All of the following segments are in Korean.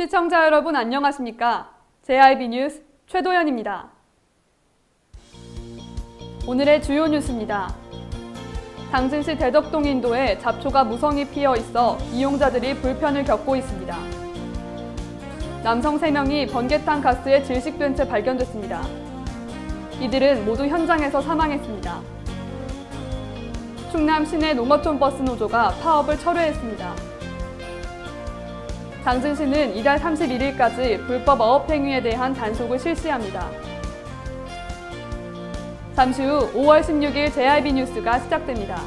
시청자 여러분 안녕하십니까? JIB 뉴스 최도연입니다. 오늘의 주요 뉴스입니다. 당진시 대덕동 인도에 잡초가 무성히 피어 있어 이용자들이 불편을 겪고 있습니다. 남성 3명이 번개탄 가스에 질식된 채 발견됐습니다. 이들은 모두 현장에서 사망했습니다. 충남 시내 농어촌 버스 노조가 파업을 철회했습니다. 당진시는 이달 31일까지 불법 어업 행위에 대한 단속을 실시합니다. 잠시 후 5월 16일 JIB 뉴스가 시작됩니다.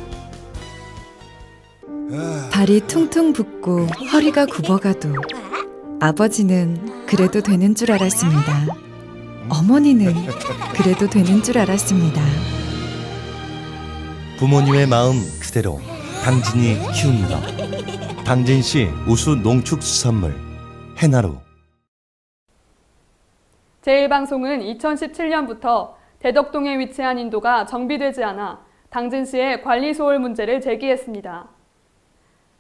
발이 퉁퉁 붓고 허리가 굽어가도 아버지는 그래도 되는 줄 알았습니다. 어머니는 그래도 되는 줄 알았습니다. 부모님의 마음 그대로 당진이 키웁니다. 당진시 우수 농축수산물 해나루. 제1방송은 2017년부터 대덕동에 위치한 인도가 정비되지 않아 당진시의 관리 소홀 문제를 제기했습니다.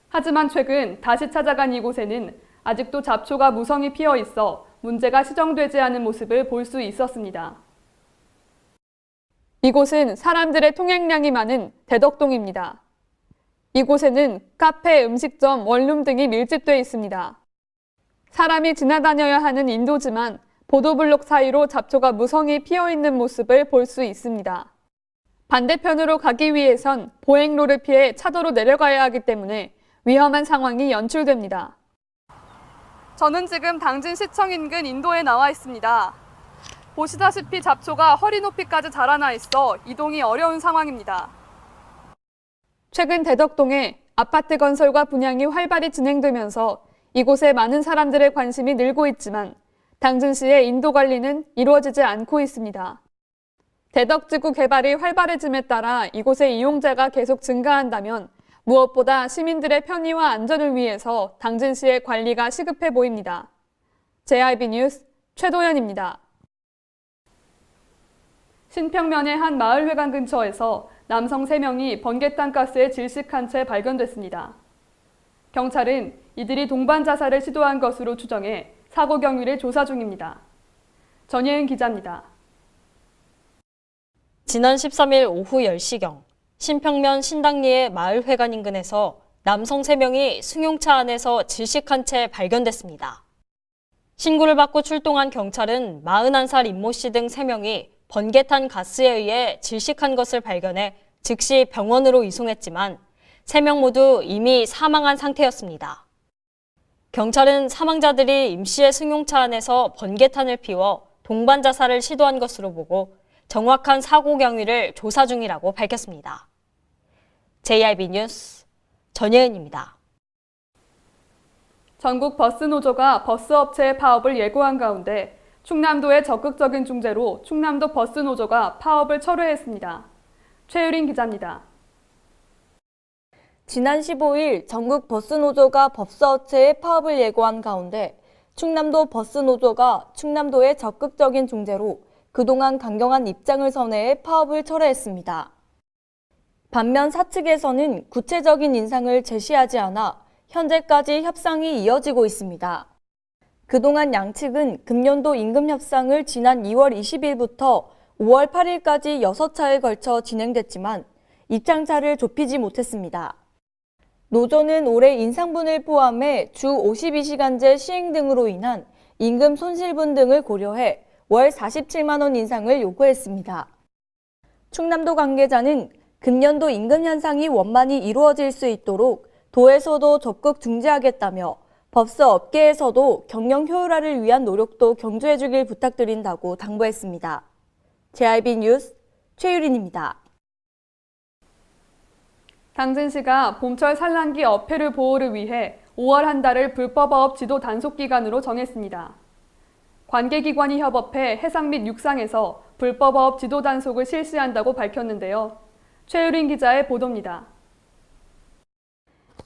하지만 최근 다시 찾아간 이곳에는 아직도 잡초가 무성히 피어 있어 문제가 시정되지 않은 모습을 볼 수 있었습니다. 이곳은 사람들의 통행량이 많은 대덕동입니다. 이곳에는 카페, 음식점, 원룸 등이 밀집되어 있습니다. 사람이 지나다녀야 하는 인도지만 보도블록 사이로 잡초가 무성히 피어있는 모습을 볼 수 있습니다. 반대편으로 가기 위해선 보행로를 피해 차도로 내려가야 하기 때문에 위험한 상황이 연출됩니다. 저는 지금 당진시청 인근 인도에 나와 있습니다. 보시다시피 잡초가 허리 높이까지 자라나 있어 이동이 어려운 상황입니다. 최근 대덕동에 아파트 건설과 분양이 활발히 진행되면서 이곳에 많은 사람들의 관심이 늘고 있지만 당진시의 인도 관리는 이루어지지 않고 있습니다. 대덕지구 개발이 활발해짐에 따라 이곳의 이용자가 계속 증가한다면 무엇보다 시민들의 편의와 안전을 위해서 당진시의 관리가 시급해 보입니다. JIB 뉴스 최도연입니다. 신평면의 한 마을회관 근처에서 남성 3명이 번개탄 가스에 질식한 채 발견됐습니다. 경찰은 이들이 동반 자살을 시도한 것으로 추정해 사고 경위를 조사 중입니다. 전예은 기자입니다. 지난 13일 오후 10시경 신평면 신당리의 마을회관 인근에서 남성 3명이 승용차 안에서 질식한 채 발견됐습니다. 신고를 받고 출동한 경찰은 41살 임모 씨 등 3명이 번개탄 가스에 의해 질식한 것을 발견해 즉시 병원으로 이송했지만 3명 모두 이미 사망한 상태였습니다. 경찰은 사망자들이 임 씨의 승용차 안에서 번개탄을 피워 동반 자살을 시도한 것으로 보고 정확한 사고 경위를 조사 중이라고 밝혔습니다. JIB 뉴스 전예은입니다. 전국 버스 노조가 버스 업체의 파업을 예고한 가운데 충남도의 적극적인 중재로 충남도 버스 노조가 파업을 철회했습니다. 최유린 기자입니다. 지난 15일 전국 버스노조가 버스업체의 파업을 예고한 가운데 충남도 버스노조가 충남도의 적극적인 중재로 그동안 강경한 입장을 선회해 파업을 철회했습니다. 반면 사측에서는 구체적인 인상을 제시하지 않아 현재까지 협상이 이어지고 있습니다. 그동안 양측은 금년도 임금 협상을 지난 2월 20일부터 5월 8일까지 6차에 걸쳐 진행됐지만 입장차를 좁히지 못했습니다. 노조는 올해 인상분을 포함해 주 52시간제 시행 등으로 인한 임금 손실분 등을 고려해 월 47만 원 인상을 요구했습니다. 충남도 관계자는 금년도 임금 현상이 원만히 이루어질 수 있도록 도에서도 적극 중재하겠다며 버스 업계에서도 경영 효율화를 위한 노력도 경주해 주길 부탁드린다고 당부했습니다. JIB 뉴스 최유린입니다. 당진시가 봄철 산란기 어패류 보호를 위해 5월 한 달을 불법 어업 지도 단속 기간으로 정했습니다. 관계기관이 협업해 해상 및 육상에서 불법 어업 지도 단속을 실시한다고 밝혔는데요. 최유린 기자의 보도입니다.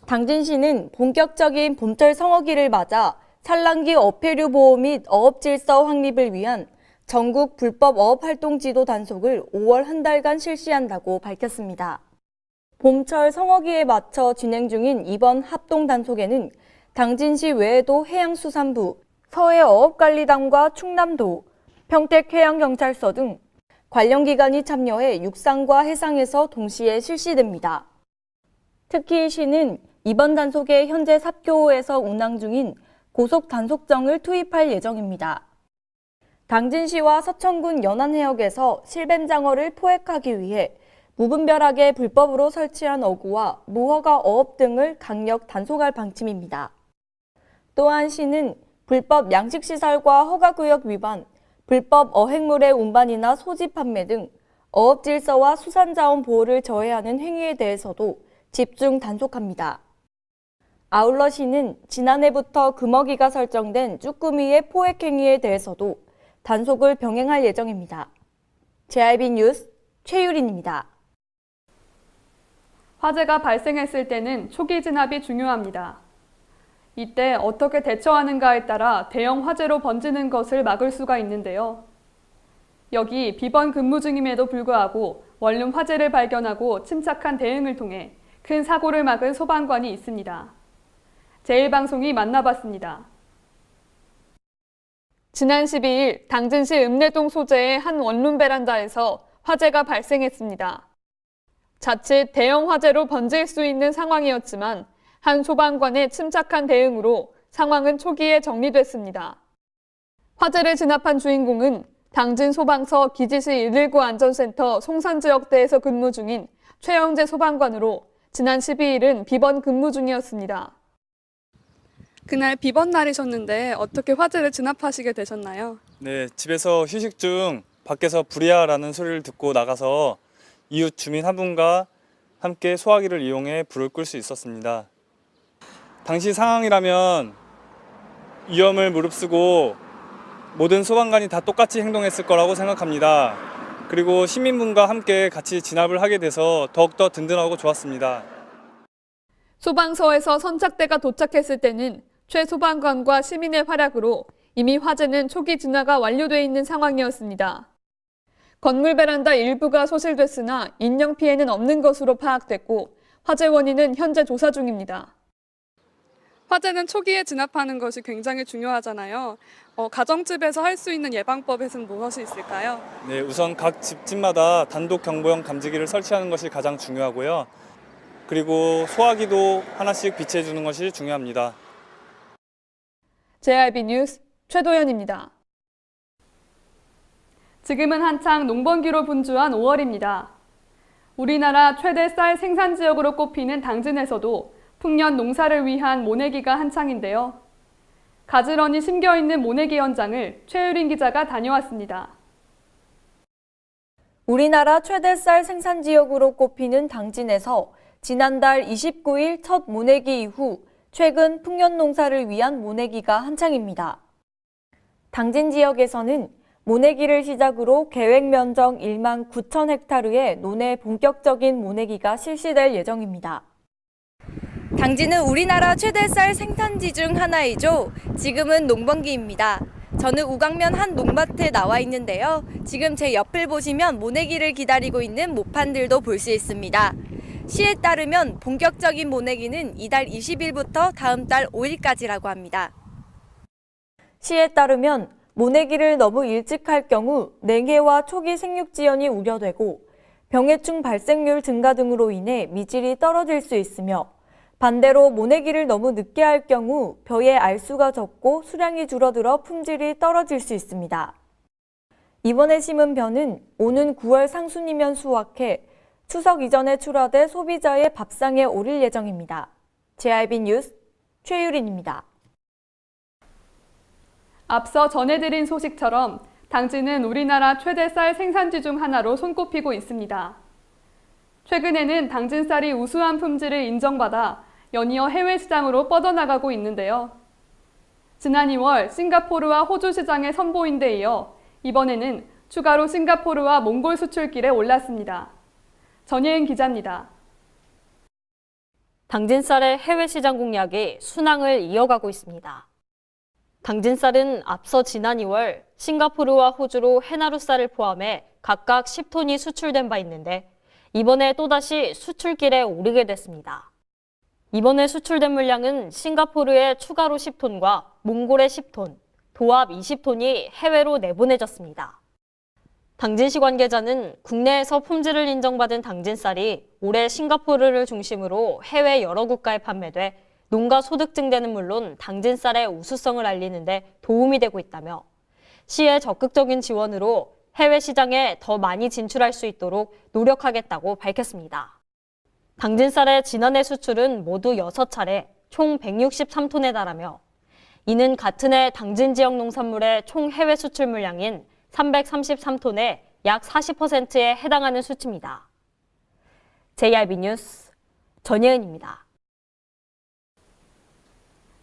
당진시는 본격적인 봄철 성어기를 맞아 산란기 어패류 보호 및 어업 질서 확립을 위한 전국 불법 어업 활동 지도 단속을 5월 한 달간 실시한다고 밝혔습니다. 봄철 성어기에 맞춰 진행 중인 이번 합동 단속에는 당진시 외에도 해양수산부, 서해어업관리단과 충남도, 평택해양경찰서 등 관련 기관이 참여해 육상과 해상에서 동시에 실시됩니다. 특히 시는 이번 단속에 현재 삽교호에서 운항 중인 고속 단속정을 투입할 예정입니다. 당진시와 서천군 연안해역에서 실뱀장어를 포획하기 위해 무분별하게 불법으로 설치한 어구와 무허가 어업 등을 강력 단속할 방침입니다. 또한 시는 불법 양식시설과 허가구역 위반, 불법 어획물의 운반이나 소지 판매 등 어업 질서와 수산자원 보호를 저해하는 행위에 대해서도 집중 단속합니다. 아울러 시는 지난해부터 금어기가 설정된 쭈꾸미의 포획 행위에 대해서도 단속을 병행할 예정입니다. JIB 뉴스 최유린입니다. 화재가 발생했을 때는 초기 진압이 중요합니다. 이때 어떻게 대처하는가에 따라 대형 화재로 번지는 것을 막을 수가 있는데요. 여기 비번 근무 중임에도 불구하고 원룸 화재를 발견하고 침착한 대응을 통해 큰 사고를 막은 소방관이 있습니다. 제1방송이 만나봤습니다. 지난 12일 당진시 읍내동 소재의 한 원룸 베란다에서 화재가 발생했습니다. 자칫 대형 화재로 번질 수 있는 상황이었지만 한 소방관의 침착한 대응으로 상황은 초기에 정리됐습니다. 화재를 진압한 주인공은 당진 소방서 기지시 119 안전센터 송산지역대에서 근무 중인 최영재 소방관으로 지난 12일은 비번 근무 중이었습니다. 그날 비번 날이셨는데 어떻게 화재를 진압하시게 되셨나요? 네, 집에서 휴식 중 밖에서 불이야라는 소리를 듣고 나가서 이웃 주민 한 분과 함께 소화기를 이용해 불을 끌 수 있었습니다. 당시 상황이라면 위험을 무릅쓰고 모든 소방관이 다 똑같이 행동했을 거라고 생각합니다. 그리고 시민분과 함께 같이 진압을 하게 돼서 더욱더 든든하고 좋았습니다. 소방서에서 선착대가 도착했을 때는 최 소방관과 시민의 활약으로 이미 화재는 초기 진화가 완료돼 있는 상황이었습니다. 건물 베란다 일부가 소실됐으나 인명 피해는 없는 것으로 파악됐고 화재 원인은 현재 조사 중입니다. 화재는 초기에 진압하는 것이 굉장히 중요하잖아요. 가정집에서 할 수 있는 예방법에는 무엇이 있을까요? 네, 우선 각 집집마다 단독 경보용 감지기를 설치하는 것이 가장 중요하고요. 그리고 소화기도 하나씩 비치해 주는 것이 중요합니다. JIB 뉴스 최도연입니다. 지금은 한창 농번기로 분주한 5월입니다. 우리나라 최대 쌀 생산 지역으로 꼽히는 당진에서도 풍년 농사를 위한 모내기가 한창인데요. 가지런히 심겨있는 모내기 현장을 최유린 기자가 다녀왔습니다. 우리나라 최대 쌀 생산 지역으로 꼽히는 당진에서 지난달 29일 첫 모내기 이후 최근 풍년 농사를 위한 모내기가 한창입니다. 당진 지역에서는 모내기를 시작으로 계획 면적 1만 9천 헥타르의 논의 본격적인 모내기가 실시될 예정입니다. 당진은 우리나라 최대 쌀 생산지 중 하나이죠. 지금은 농번기입니다. 저는 우강면 한 농밭에 나와 있는데요. 지금 제 옆을 보시면 모내기를 기다리고 있는 모판들도 볼 수 있습니다. 시에 따르면 본격적인 모내기는 이달 20일부터 다음 달 5일까지라고 합니다. 시에 따르면 모내기를 너무 일찍 할 경우 냉해와 초기 생육지연이 우려되고 병해충 발생률 증가 등으로 인해 미질이 떨어질 수 있으며 반대로 모내기를 너무 늦게 할 경우 벼의 알수가 적고 수량이 줄어들어 품질이 떨어질 수 있습니다. 이번에 심은 벼는 오는 9월 상순이면 수확해 추석 이전에 출하돼 소비자의 밥상에 오를 예정입니다. JIB 뉴스 최유린입니다. 앞서 전해드린 소식처럼 당진은 우리나라 최대 쌀 생산지 중 하나로 손꼽히고 있습니다. 최근에는 당진 쌀이 우수한 품질을 인정받아 연이어 해외 시장으로 뻗어나가고 있는데요. 지난 2월 싱가포르와 호주 시장에 선보인 데 이어 이번에는 추가로 싱가포르와 몽골 수출길에 올랐습니다. 전예은 기자입니다. 당진쌀의 해외 시장 공략이 순항을 이어가고 있습니다. 당진쌀은 앞서 지난 2월 싱가포르와 호주로 해나루 쌀을 포함해 각각 10톤이 수출된 바 있는데 이번에 또다시 수출길에 오르게 됐습니다. 이번에 수출된 물량은 싱가포르에 추가로 10톤과 몽골에 10톤, 도합 20톤이 해외로 내보내졌습니다. 당진시 관계자는 국내에서 품질을 인정받은 당진쌀이 올해 싱가포르를 중심으로 해외 여러 국가에 판매돼 농가 소득 증대는 물론 당진쌀의 우수성을 알리는 데 도움이 되고 있다며 시의 적극적인 지원으로 해외 시장에 더 많이 진출할 수 있도록 노력하겠다고 밝혔습니다. 당진쌀의 지난해 수출은 모두 6차례 총 163톤에 달하며 이는 같은 해 당진 지역 농산물의 총 해외 수출 물량인 333톤의 약 40%에 해당하는 수치입니다. JRB 뉴스 전예은입니다.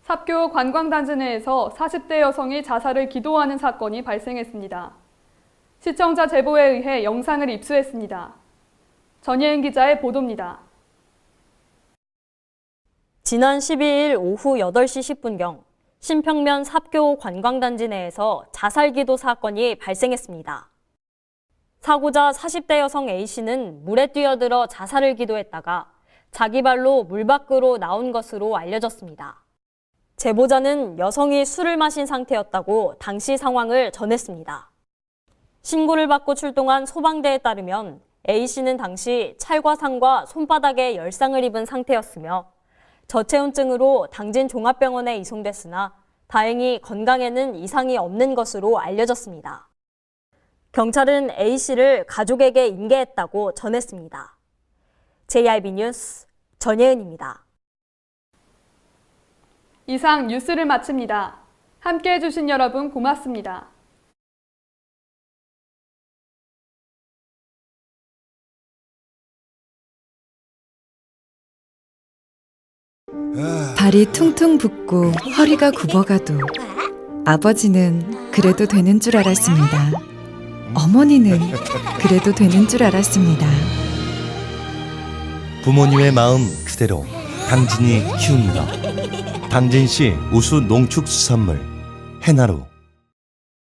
삽교 관광단지 내에서 40대 여성이 자살을 기도하는 사건이 발생했습니다. 시청자 제보에 의해 영상을 입수했습니다. 전예은 기자의 보도입니다. 지난 12일 오후 8시 10분경 신평면 삽교 관광단지 내에서 자살기도 사건이 발생했습니다. 사고자 40대 여성 A씨는 물에 뛰어들어 자살을 기도했다가 자기 발로 물 밖으로 나온 것으로 알려졌습니다. 제보자는 여성이 술을 마신 상태였다고 당시 상황을 전했습니다. 신고를 받고 출동한 소방대에 따르면 A씨는 당시 찰과상과 손바닥에 열상을 입은 상태였으며 저체온증으로 당진 종합병원에 이송됐으나 다행히 건강에는 이상이 없는 것으로 알려졌습니다. 경찰은 A씨를 가족에게 인계했다고 전했습니다. JRB 뉴스 전예은입니다. 이상 뉴스를 마칩니다. 함께해 주신 여러분 고맙습니다. 발이 퉁퉁 붓고 허리가 굽어가도 아버지는 그래도 되는 줄 알았습니다. 어머니는 그래도 되는 줄 알았습니다. 부모님의 마음 그대로 당진이 키웁니다. 당진시 우수 농축수산물 해나루.